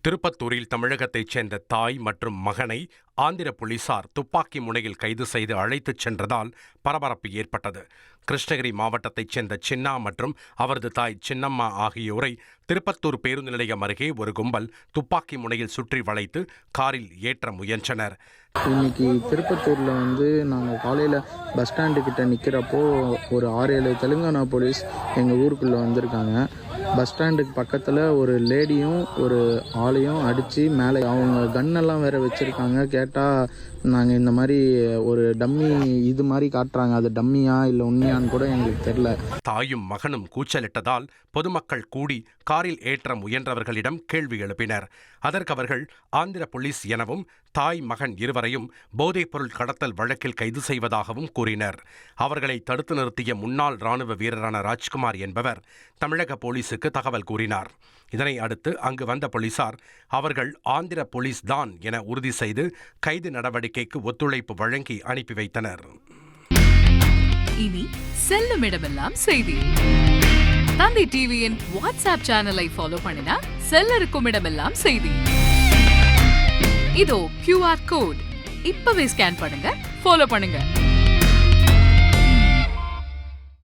திருப்பத்தூரில் தமிழகத்தைச் சேர்ந்த தாய் மற்றும் மகனை ஆந்திர போலீசார் துப்பாக்கி முனையில் கைது செய்து அழைத்துச் சென்றதால் பரபரப்பு ஏற்பட்டது. கிருஷ்ணகிரி மாவட்டத்தைச் சேர்ந்த சின்னா மற்றும் அவரது தாய் சின்னம்மா ஆகியோரை திருப்பத்தூர் பேருந்து நிலையம் அருகே ஒரு கும்பல் துப்பாக்கி முனையில் சுற்றி வளைத்து காரில் ஏற்ற முயன்றனர். இன்னைக்கு திருப்பத்தூரில் நாங்கள் காலையில் பஸ் ஸ்டாண்டு கிட்ட நிற்கிறப்போ ஒரு 6-7 தெலுங்கானா போலீஸ் எங்கள் ஊருக்குள்ளே வந்திருக்காங்க. பஸ் ஸ்டாண்டுக்கு பக்கத்தில் ஒரு லேடியும் ஒரு ஆளையும் அடித்து மேலே அவங்க கன்னெல்லாம் வேறு வச்சுருக்காங்க. கேட்டால் நாங்கள் இந்த மாதிரி ஒரு டம்மி இது மாதிரி காட்டுறாங்க, அது டம்மியா இல்லை உண்மையான்னு கூட எங்களுக்கு தெரில. தாயும் மகனும் கூச்சலிட்டதால் பொதுமக்கள் கூடி காரில் ஏற்ற முயன்றவர்களிடம் கேள்வி எழுப்பினர். அதற்கு அவர்கள் ஆந்திர போலீஸ் எனவும் தாய் மகன் இருவரையும் போதைப்பொருள் கடத்தல் வழக்கில் கைது செய்வதாகவும் கூறினர். அவர்களை தடுத்து நிறுத்திய முன்னாள் ராணுவ வீரரான ராஜ்குமார் என்பவர் தமிழக போலீசுக்கு தகவல் கூறினார். இதனை அடுத்து அங்கு வந்த போலீசார் அவர்கள் ஆந்திர போலீஸ் தான் என உறுதி செய்து கைது நடவடிக்கைக்கு ஒத்துழைப்பு வழங்கி அனுப்பி வைத்தனர். இனி செல்லும் இடமெல்லாம் செய்தி. தந்தி டிவியின் வாட்ஸ்அப் சேனலை ஃபாலோ பண்ணினா செல்ல இருக்கும் இடமெல்லாம் செய்தி. இதோ QR கோட் இப்பவே ஸ்கேன் பண்ணுங்க, ஃபாலோ பண்ணுங்க.